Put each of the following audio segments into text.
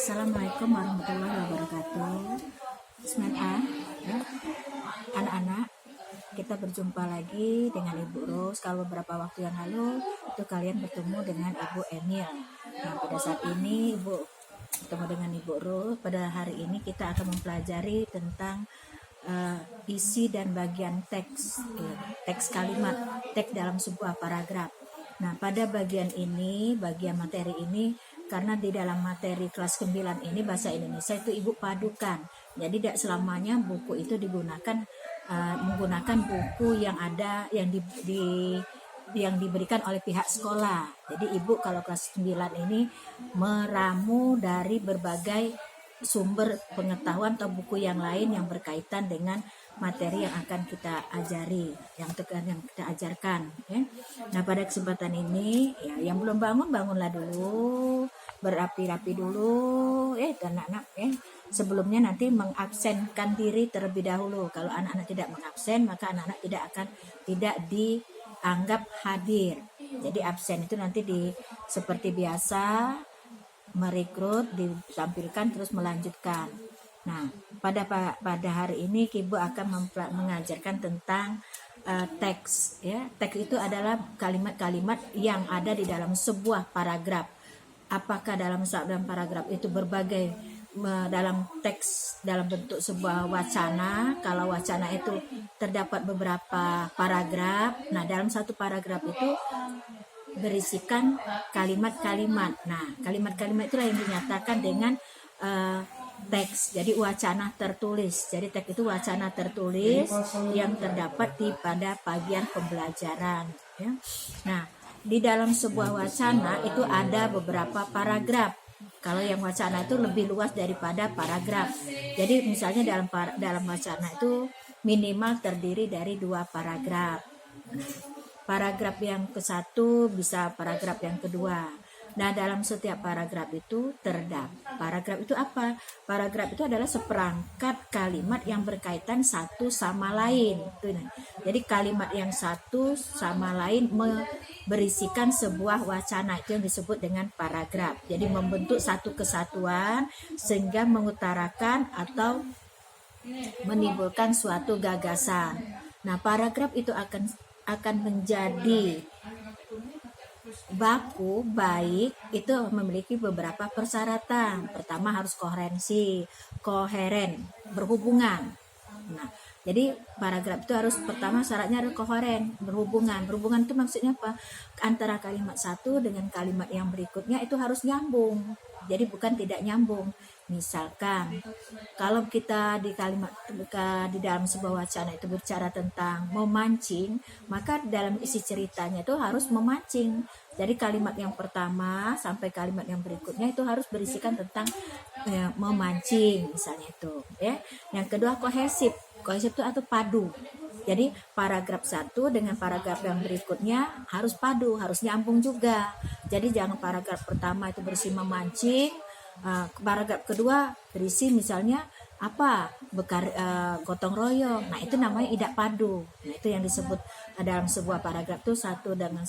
Assalamualaikum warahmatullahi wabarakatuh. Bismillah, ya. Anak-anak, kita berjumpa lagi dengan Ibu Ros. Kalau beberapa waktu yang lalu itu kalian bertemu dengan Ibu Emil. Nah, pada saat ini Ibu bertemu dengan Ibu Ros. Pada hari ini kita akan mempelajari tentang isi dan bagian teks, teks kalimat, teks dalam sebuah paragraf. Nah, pada bagian materi ini, karena di dalam materi kelas 9 ini bahasa Indonesia itu Ibu padukan. Jadi tidak selamanya buku itu menggunakan buku yang ada yang yang diberikan oleh pihak sekolah. Jadi Ibu kalau kelas 9 ini meramu dari berbagai sumber pengetahuan atau buku yang lain yang berkaitan dengan materi yang akan kita ajari, yang kita ajarkan, ya. Nah, pada kesempatan ini, ya, yang belum bangun, bangunlah dulu, berapi-rapi dulu, anak-anak, sebelumnya nanti mengabsenkan diri terlebih dahulu. Kalau anak-anak tidak mengabsen, maka anak-anak tidak dianggap hadir. Jadi absen itu nanti seperti biasa merekrut, ditampilkan, terus melanjutkan. Nah, pada hari ini Ibu akan mengajarkan tentang teks, ya. Teks itu adalah kalimat-kalimat yang ada di dalam sebuah paragraf. Apakah dalam paragraf itu berbagai dalam teks dalam bentuk sebuah wacana. Kalau wacana itu terdapat beberapa paragraf. Nah, dalam satu paragraf itu berisikan kalimat-kalimat. Nah, kalimat-kalimat itulah yang dinyatakan dengan teks. Jadi wacana tertulis. Jadi teks itu wacana tertulis yang terdapat pada bagian pembelajaran, ya. Nah, di dalam sebuah wacana itu ada beberapa paragraf. Kalau yang wacana itu lebih luas daripada paragraf. Jadi misalnya dalam wacana itu minimal terdiri dari 2 paragraf. Paragraf yang ke-1 bisa paragraf yang kedua. Nah, dalam setiap paragraf itu paragraf itu apa? Paragraf itu adalah seperangkat kalimat yang berkaitan satu sama lain. Jadi kalimat yang satu sama lain berisikan sebuah wacana, itu yang disebut dengan paragraf. Jadi membentuk satu kesatuan sehingga mengutarakan atau menimbulkan suatu gagasan. Nah, paragraf itu akan menjadi baku baik itu memiliki beberapa persyaratan. Pertama harus koheren, berhubungan. Nah, jadi paragraf itu harus pertama syaratnya harus koheren, berhubungan. Berhubungan itu maksudnya apa? Antara kalimat satu dengan kalimat yang berikutnya itu harus nyambung. Jadi bukan tidak nyambung. Misalkan kalau kita di dalam sebuah wacana itu bicara tentang memancing, maka dalam isi ceritanya itu harus memancing. Jadi kalimat yang pertama sampai kalimat yang berikutnya itu harus berisikan tentang memancing, misalnya itu, ya. Yang kedua kohesif itu atau padu. Jadi paragraf 1 dengan paragraf yang berikutnya harus padu, harus nyambung juga. Jadi jangan paragraf pertama itu berisi memancing, paragraf kedua berisi misalnya gotong royong. Nah, itu namanya tidak padu. Nah, itu yang disebut dalam sebuah paragraf itu satu dengan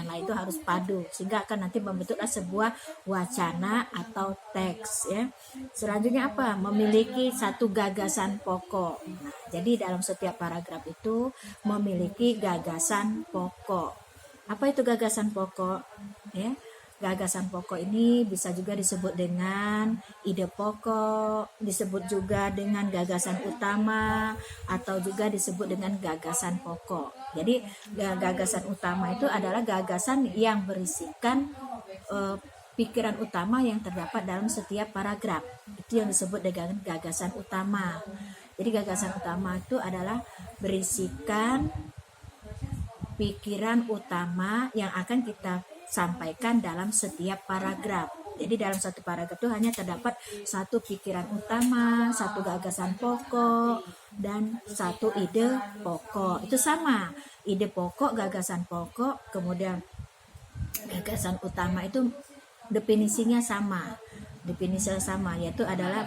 lain itu harus padu, sehingga akan nanti membentuklah sebuah wacana atau teks, ya. Selanjutnya memiliki satu gagasan pokok. Nah, jadi dalam setiap paragraf itu memiliki gagasan pokok. Apa itu gagasan pokok, ya? Gagasan pokok ini bisa juga disebut dengan ide pokok, disebut juga dengan gagasan utama, atau juga disebut dengan gagasan pokok. Jadi gagasan utama itu adalah gagasan yang berisikan pikiran utama yang terdapat dalam setiap paragraf. Itu yang disebut dengan gagasan utama. Jadi gagasan utama itu adalah berisikan pikiran utama yang akan kita sampaikan dalam setiap paragraf. Jadi dalam satu paragraf itu hanya terdapat satu pikiran utama, satu gagasan pokok, dan satu ide pokok. Itu sama, ide pokok, gagasan pokok, kemudian gagasan utama itu definisinya sama. Definisinya sama, yaitu adalah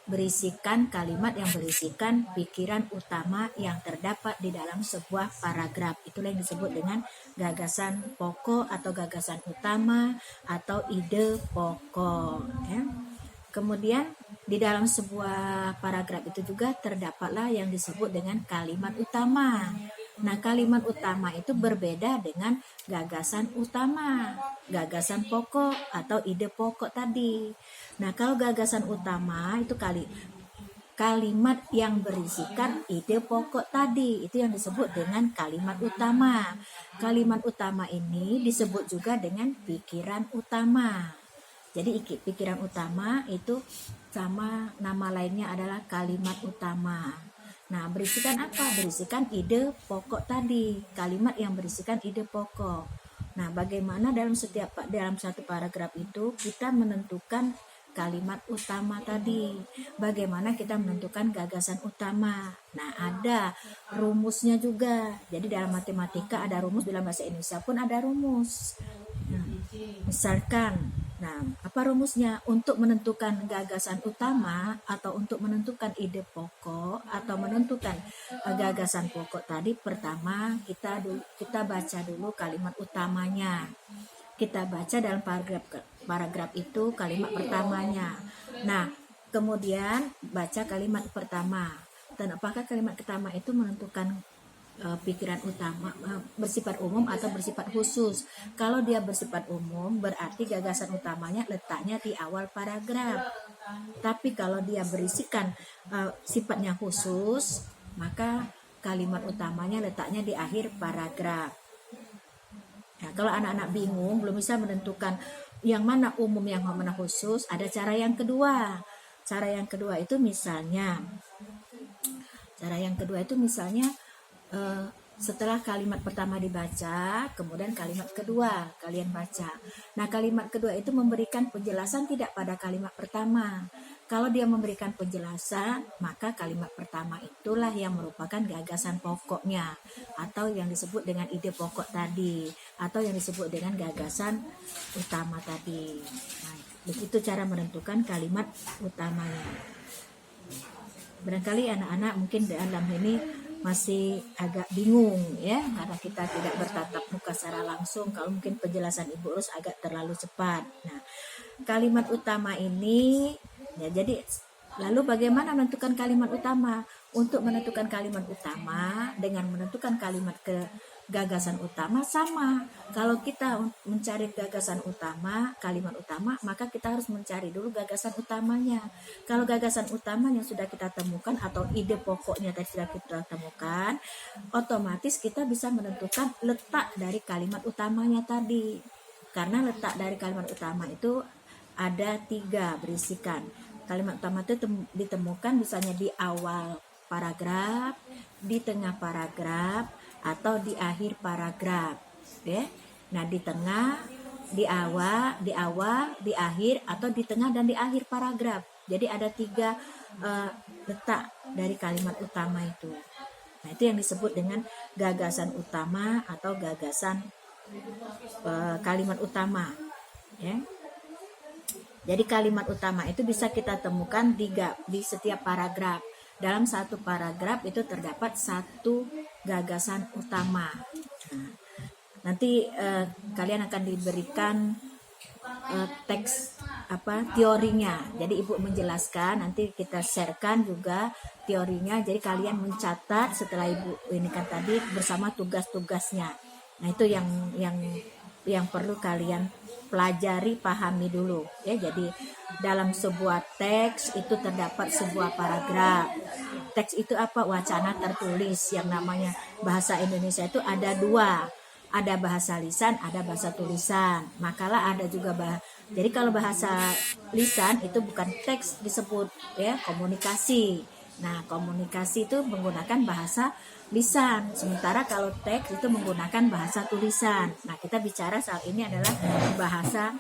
berisikan kalimat yang berisikan pikiran utama yang terdapat di dalam sebuah paragraf. Itulah yang disebut dengan gagasan pokok atau gagasan utama atau ide pokok, ya. Kemudian di dalam sebuah paragraf itu juga terdapatlah yang disebut dengan kalimat utama. Nah, kalimat utama itu berbeda dengan gagasan utama, gagasan pokok atau ide pokok tadi. Nah, kalau gagasan utama itu kalimat yang berisikan ide pokok tadi, itu yang disebut dengan kalimat utama. Kalimat utama ini disebut juga dengan pikiran utama. Jadi pikiran utama itu sama nama lainnya adalah kalimat utama. Nah, berisikan apa? Berisikan ide pokok tadi, kalimat yang berisikan ide pokok. Nah, bagaimana dalam satu paragraf itu kita menentukan kalimat utama tadi? Bagaimana kita menentukan gagasan utama? Nah, ada rumusnya juga. Jadi dalam matematika ada rumus, dalam bahasa Indonesia pun ada rumus. Nah, misalkan, apa rumusnya? Untuk menentukan gagasan utama atau untuk menentukan ide pokok atau menentukan gagasan pokok tadi, pertama kita baca dulu kalimat utamanya. Kita baca dalam paragraf itu kalimat pertamanya. Nah, kemudian baca kalimat pertama. Dan apakah kalimat pertama itu menentukan pikiran utama, bersifat umum atau bersifat khusus? Kalau dia bersifat umum, berarti gagasan utamanya letaknya di awal paragraf. Tapi kalau dia berisikan sifatnya khusus, maka kalimat utamanya letaknya di akhir paragraf. Nah, kalau anak-anak bingung, belum bisa menentukan yang mana umum, yang mana khusus, ada cara yang kedua. Cara yang kedua itu misalnya setelah kalimat pertama dibaca, kemudian kalimat kedua kalian baca. Nah, kalimat kedua itu memberikan penjelasan tidak pada kalimat pertama. Kalau dia memberikan penjelasan, maka kalimat pertama itulah yang merupakan gagasan pokoknya, atau yang disebut dengan ide pokok tadi, atau yang disebut dengan gagasan utama tadi. Nah, begitu cara menentukan kalimat utamanya. Barangkali anak-anak mungkin dalam ini masih agak bingung ya, karena kita tidak bertatap muka secara langsung. Kalau mungkin penjelasan Ibu Ros agak terlalu cepat. Nah, kalimat utama ini ya, jadi lalu bagaimana menentukan kalimat utama? Untuk menentukan kalimat utama dengan menentukan kalimat gagasan utama sama. Kalau kita mencari gagasan utama, kalimat utama, maka kita harus mencari dulu gagasan utamanya. Kalau gagasan utamanya sudah kita temukan atau ide pokoknya tadi sudah kita temukan, otomatis kita bisa menentukan letak dari kalimat utamanya tadi. Karena letak dari kalimat utama itu ada 3 berisikan. Kalimat utama itu ditemukan misalnya di awal paragraf, di tengah paragraf, atau di akhir paragraf, ya. Nah, di tengah, di awal, di akhir, atau di tengah dan di akhir paragraf. Jadi ada 3 letak dari kalimat utama itu. Nah, itu yang disebut dengan gagasan utama atau gagasan kalimat utama, ya. Jadi kalimat utama itu bisa kita temukan di setiap paragraf. Dalam satu paragraf itu terdapat 1 gagasan utama. Nah, nanti kalian akan diberikan teks teorinya. Jadi Ibu menjelaskan, nanti kita sharekan juga teorinya. Jadi kalian mencatat setelah Ibu ini kan tadi bersama tugas-tugasnya. Nah, itu yang perlu kalian pelajari, pahami dulu ya. Jadi dalam sebuah teks itu terdapat sebuah paragraf. Teks itu apa? Wacana tertulis. Yang namanya bahasa Indonesia itu ada 2. Ada bahasa lisan, ada bahasa tulisan. Makalah ada juga jadi kalau bahasa lisan itu bukan teks disebut ya, komunikasi. Nah, komunikasi itu menggunakan bahasa lisan. Sementara kalau teks itu menggunakan bahasa tulisan. Nah, kita bicara saat ini adalah bahasa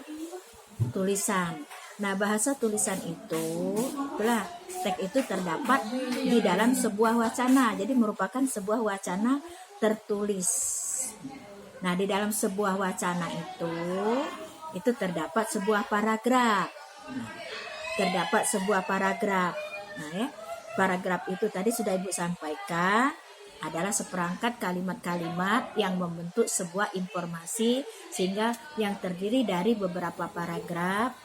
tulisan. Nah, bahasa tulisan itulah teks itu terdapat di dalam sebuah wacana. Jadi merupakan sebuah wacana tertulis. Nah, di dalam sebuah wacana itu terdapat sebuah paragraf. Terdapat sebuah paragraf. Nah, ya, paragraf itu tadi sudah Ibu sampaikan. adalah seperangkat kalimat-kalimat yang membentuk sebuah informasi, sehingga yang terdiri dari beberapa paragraf,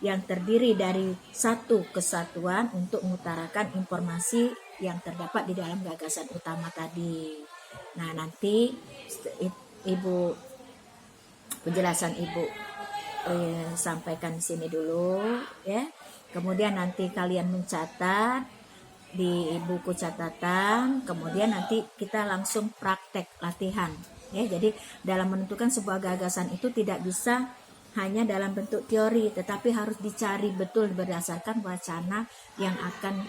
yang terdiri dari satu kesatuan untuk mengutarakan informasi yang terdapat di dalam gagasan utama tadi. Nah, nanti Ibu penjelasan Ibu sampaikan di sini dulu ya. Kemudian nanti kalian mencatat di buku catatan, kemudian nanti kita langsung praktek latihan ya. Jadi dalam menentukan sebuah gagasan itu tidak bisa hanya dalam bentuk teori, tetapi harus dicari betul berdasarkan wacana yang akan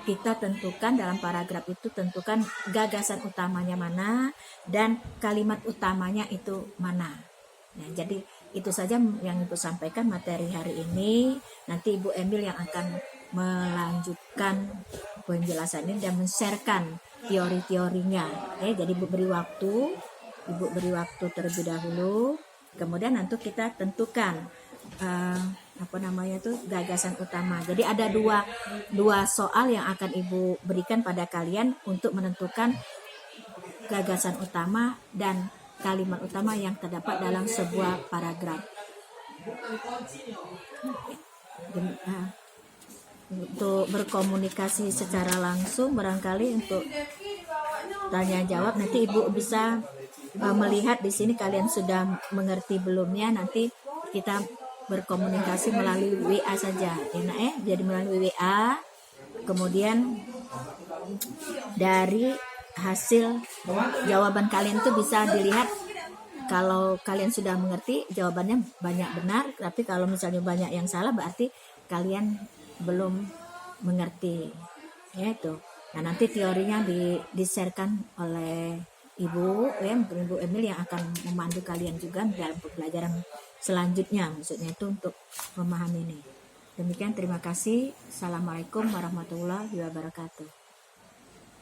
kita tentukan. Dalam paragraf itu tentukan gagasan utamanya mana dan kalimat utamanya itu mana. Nah, jadi itu saja yang Ibu sampaikan materi hari ini. Nanti Ibu Emil yang akan melanjutkan penjelasan ini dan men-sharekan teori-teorinya. Jadi Ibu beri waktu terlebih dahulu. Kemudian nanti kita tentukan gagasan utama. Jadi ada dua soal yang akan Ibu berikan pada kalian untuk menentukan gagasan utama dan kalimat utama yang terdapat dalam sebuah paragraf. Untuk berkomunikasi secara langsung, barangkali untuk tanya jawab, nanti Ibu bisa melihat di sini kalian sudah mengerti belumnya. Nanti kita berkomunikasi melalui WA saja, jadi melalui WA. Kemudian dari hasil jawaban kalian itu bisa dilihat, kalau kalian sudah mengerti jawabannya banyak benar, tapi kalau misalnya banyak yang salah berarti kalian belum mengerti ya itu. Nah, nanti teorinya di-sharekan oleh Ibu Emil yang akan memandu kalian juga dalam pembelajaran selanjutnya, maksudnya itu untuk memahami ini. Demikian, terima kasih. Assalamualaikum warahmatullahi wabarakatuh.